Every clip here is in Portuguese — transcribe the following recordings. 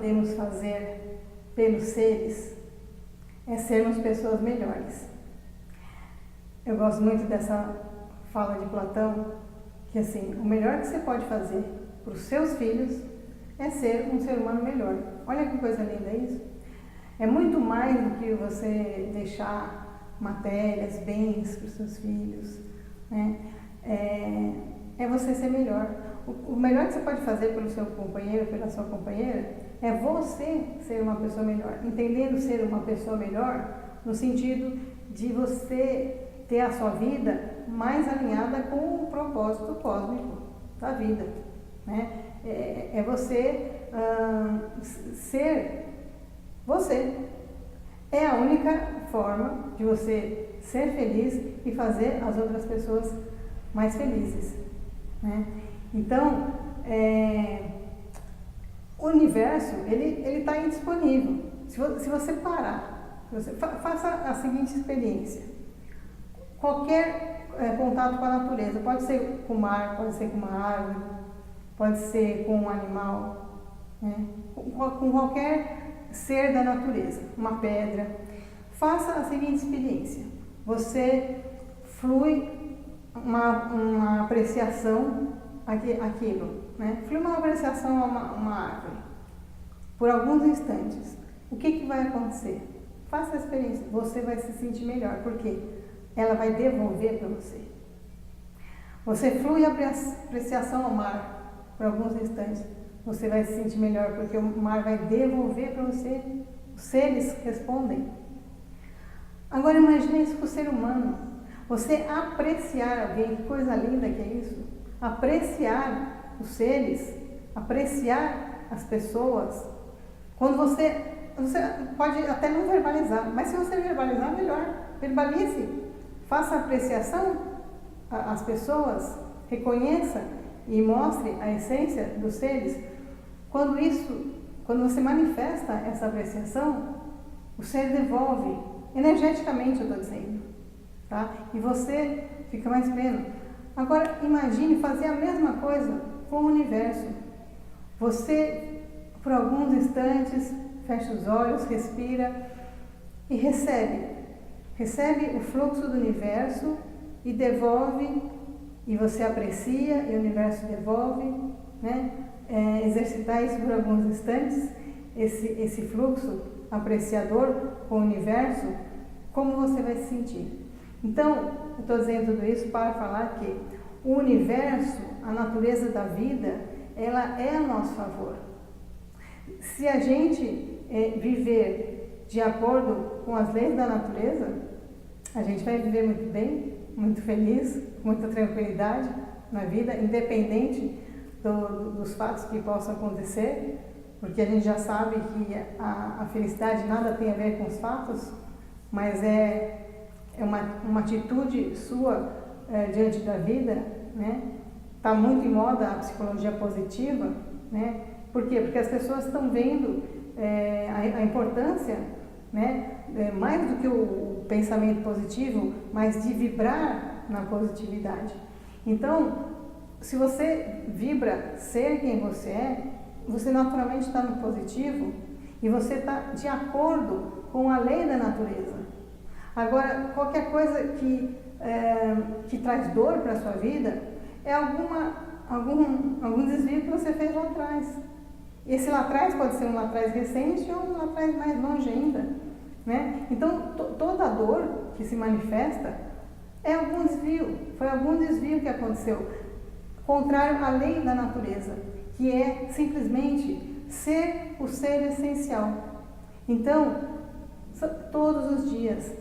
podemos fazer pelos seres é sermos pessoas melhores. Eu gosto muito dessa fala de Platão, que assim, o melhor que você pode fazer para os seus filhos é ser um ser humano melhor. Olha que coisa linda isso. É muito mais do que você deixar matérias, bens para os seus filhos, né? É você ser melhor. O melhor que você pode fazer pelo seu companheiro, pela sua companheira, é você ser uma pessoa melhor. Entendendo ser uma pessoa melhor no sentido de você ter a sua vida mais alinhada com o propósito cósmico da vida, né? É você ser você. É a única forma de você ser feliz e fazer as outras pessoas mais felizes, né? Então, o universo, ele está indisponível. Se você parar, faça a seguinte experiência. Qualquer contato com a natureza, pode ser com o mar, pode ser com uma árvore, pode ser com um animal, né? Com qualquer ser da natureza, uma pedra. Faça a seguinte experiência. Você flui uma apreciação aquilo, né? Flui uma apreciação a uma árvore por alguns instantes. O que vai acontecer? Faça a experiência. Você vai se sentir melhor. Por quê? Ela vai devolver para você. Você flui a apreciação ao mar por alguns instantes. Você vai se sentir melhor, porque o mar vai devolver para você. Os seres respondem. Agora imagine isso para o ser humano. Você apreciar alguém, que coisa linda que é isso. Apreciar os seres, apreciar as pessoas. Quando você pode até não verbalizar, mas se você verbalizar, melhor. Verbalize. Faça apreciação às pessoas, reconheça e mostre a essência dos seres. Quando você manifesta essa apreciação, o ser devolve, energeticamente eu estou dizendo, tá? E você fica mais pleno. Agora imagine fazer a mesma coisa com o universo. Você, por alguns instantes, fecha os olhos, respira e recebe o fluxo do universo e devolve, e você aprecia e o universo devolve, né? Exercitar isso por alguns instantes, esse fluxo apreciador com o universo, como você vai se sentir. Então, eu estou dizendo tudo isso para falar que o universo, a natureza da vida, ela é a nosso favor. Se a gente viver de acordo com as leis da natureza, a gente vai viver muito bem, muito feliz, com muita tranquilidade na vida, independente dos fatos que possam acontecer, porque a gente já sabe que a felicidade nada tem a ver com os fatos, mas é uma atitude sua diante da vida, né? Está muito em moda a psicologia positiva, né? Por quê? Porque as pessoas estão vendo a importância, né? Mais do que o pensamento positivo, mas de vibrar na positividade. Então, se você vibra ser quem você é, você naturalmente está no positivo e você está de acordo com a lei da natureza. Agora, qualquer coisa que traz dor para a sua vida é algum desvio que você fez lá atrás. Esse lá atrás pode ser um lá atrás recente ou um lá atrás mais longe ainda, né? Então, toda dor que se manifesta é algum desvio, foi algum desvio que aconteceu, contrário à lei da natureza, que é simplesmente ser o ser essencial. Então, todos os dias,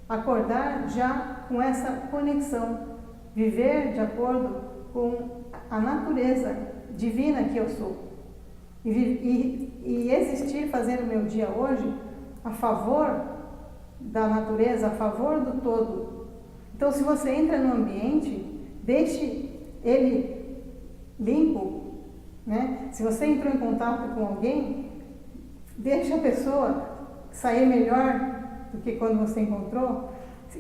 acordar já com essa conexão, viver de acordo com a natureza divina que eu sou e existir, fazer o meu dia hoje a favor da natureza, a favor do todo. Então, se você entra no ambiente, deixe ele limpo, né? Se você entrou em contato com alguém, deixe a pessoa sair melhor do que quando você encontrou.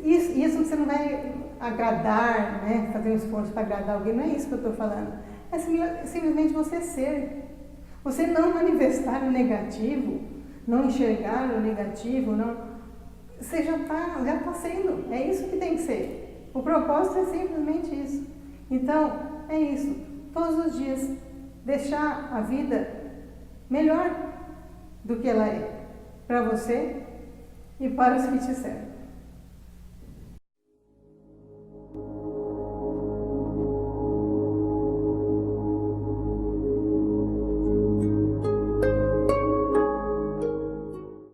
Isso você não vai agradar, né? Fazer um esforço para agradar alguém, não é isso que eu estou falando. É simplesmente você ser. Você não manifestar o negativo, não enxergar o negativo, não, você já tá sendo, é isso que tem que ser. O propósito é simplesmente isso. Então, é isso. Todos os dias, deixar a vida melhor do que ela é, para você e para os que te servem.